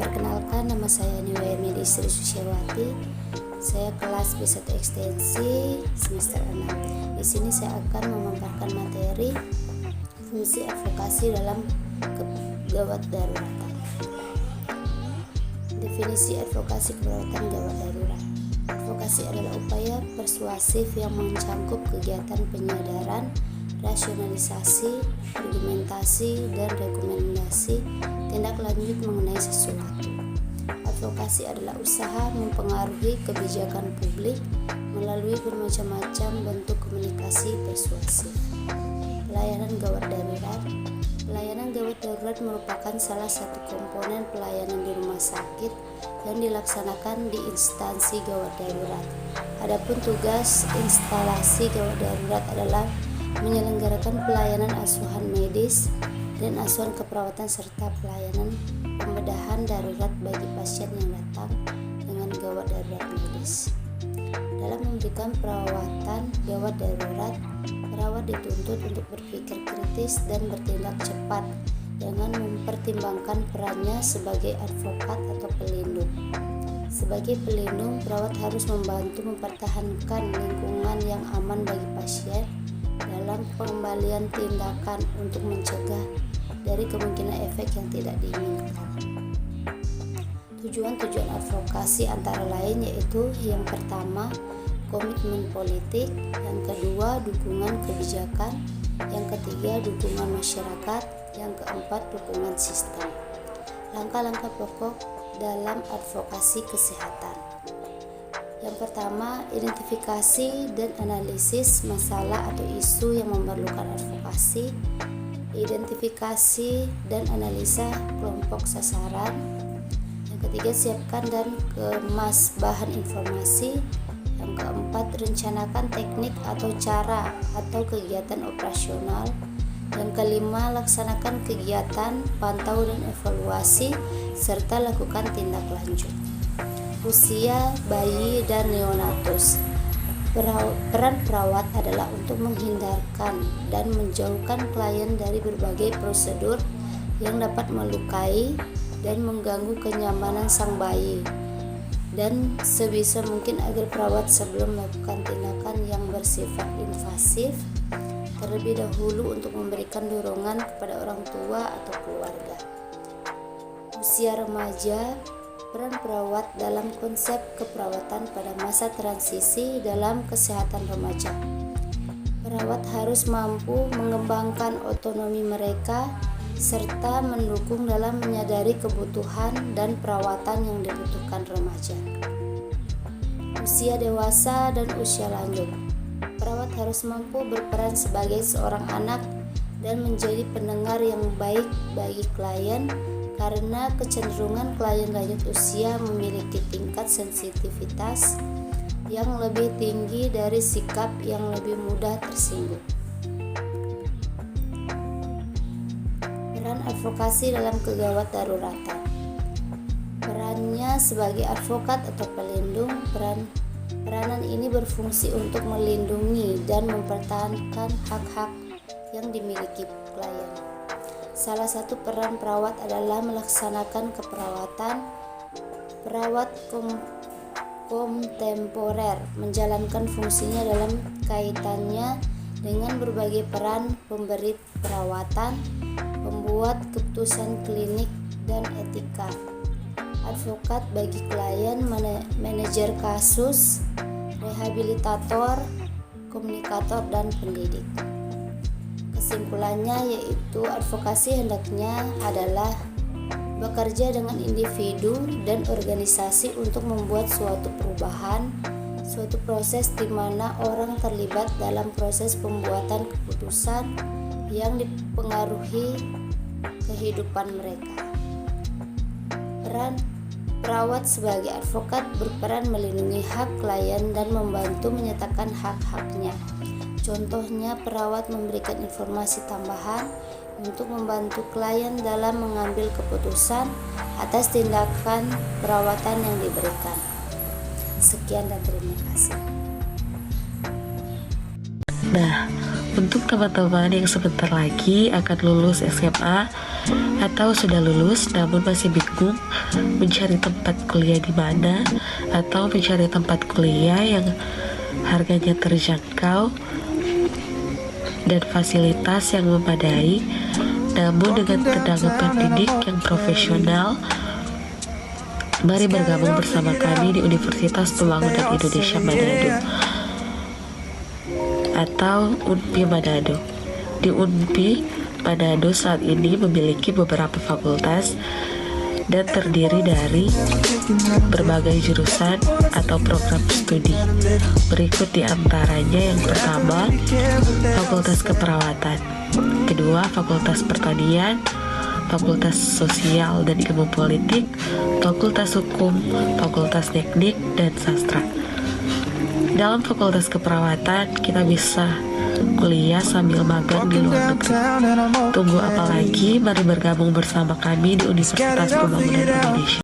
Perkenalkan, nama saya Niwayani Sri Susiawati. Saya kelas B1 ekstensi semester 6. Di sini saya akan memaparkan materi fungsi advokasi dalam gawat darurat. Definisi advokasi keperawatan gawat darurat. Advokasi adalah upaya persuasif yang mencangkup kegiatan penyadaran, rasionalisasi, argumentasi, dan rekomendasi tindak lanjut mengenai sesuatu. Advokasi adalah usaha mempengaruhi kebijakan publik melalui bermacam-macam bentuk komunikasi persuasif. Pelayanan gawat darurat. Pelayanan gawat darurat merupakan salah satu komponen pelayanan di rumah sakit yang dilaksanakan di instansi gawat darurat. Adapun tugas instalasi gawat darurat adalah menyelenggarakan pelayanan asuhan medis dan asuhan keperawatan serta pelayanan pembedahan darurat bagi pasien yang datang dengan gawat darurat medis. Dalam memberikan perawatan gawat darurat, perawat dituntut untuk berpikir kritis dan bertindak cepat dengan mempertimbangkan perannya sebagai advokat atau pelindung. Sebagai pelindung, perawat harus membantu mempertahankan lingkungan yang aman bagi pasien dalam pengembalian tindakan untuk mencegah dari kemungkinan efek yang tidak diinginkan. Tujuan-tujuan advokasi antara lain yaitu yang pertama, komitmen politik, yang kedua, dukungan kebijakan, yang ketiga, dukungan masyarakat, yang keempat, dukungan sistem. Langkah-langkah pokok dalam advokasi kesehatan. Yang pertama, identifikasi dan analisis masalah atau isu yang memerlukan advokasi. Identifikasi dan analisa kelompok sasaran. Yang ketiga, siapkan dan kemas bahan informasi. Yang keempat, rencanakan teknik atau cara atau kegiatan operasional. Yang kelima, laksanakan kegiatan, pantau dan evaluasi, serta lakukan tindak lanjut. Usia bayi dan neonatus. Peran perawat adalah untuk menghindarkan dan menjauhkan klien dari berbagai prosedur yang dapat melukai dan mengganggu kenyamanan sang bayi, dan sebisa mungkin agar perawat sebelum melakukan tindakan yang bersifat invasif terlebih dahulu untuk memberikan dorongan kepada orang tua atau keluarga. Usia remaja. Peran perawat dalam konsep keperawatan pada masa transisi dalam kesehatan remaja. Perawat harus mampu mengembangkan otonomi mereka serta mendukung dalam menyadari kebutuhan dan perawatan yang dibutuhkan remaja. Usia dewasa dan usia lanjut. Perawat harus mampu berperan sebagai seorang anak dan menjadi pendengar yang baik bagi klien, karena kecenderungan klien lanjut usia memiliki tingkat sensitivitas yang lebih tinggi dari sikap yang lebih mudah tersinggung. Peran advokasi dalam kegawat daruratan. Perannya sebagai advokat atau pelindung, peranan ini berfungsi untuk melindungi dan mempertahankan hak-hak yang dimiliki klien. Salah satu peran perawat adalah melaksanakan keperawatan. Perawat kontemporer menjalankan fungsinya dalam kaitannya dengan berbagai peran pemberi perawatan, pembuat keputusan klinik, dan etika. Advokat bagi klien, manajer kasus, rehabilitator, komunikator, dan pendidik. Kesimpulannya yaitu advokasi hendaknya adalah bekerja dengan individu dan organisasi untuk membuat suatu perubahan, suatu proses di mana orang terlibat dalam proses pembuatan keputusan yang dipengaruhi kehidupan mereka. Peran perawat sebagai advokat berperan melindungi hak klien dan membantu menyatakan hak-haknya. Contohnya, perawat memberikan informasi tambahan untuk membantu klien dalam mengambil keputusan atas tindakan perawatan yang diberikan. Sekian dan terima kasih. Nah, Untuk teman-teman yang sebentar lagi akan lulus SMA atau sudah lulus namun masih bingung mencari tempat kuliah di mana, atau mencari tempat kuliah yang harganya terjangkau dan fasilitas yang memadai, namun dengan tenaga pendidik yang profesional, mari bergabung bersama kami di Universitas Pembangunan Indonesia Manado atau UNPI Manado. Di UNPI Manado saat ini memiliki beberapa fakultas dan terdiri dari berbagai jurusan atau program studi. Berikut di antaranya: yang pertama, Fakultas Keperawatan; kedua, Fakultas Pertanian; Fakultas Sosial dan Ilmu Politik; Fakultas Hukum; Fakultas Teknik dan Sastra. Dalam Fakultas Keperawatan, kita bisa kuliah sambil magang di luar negeri. Tunggu apa lagi? Mari bergabung bersama kami di Universitas Pembangunan Indonesia.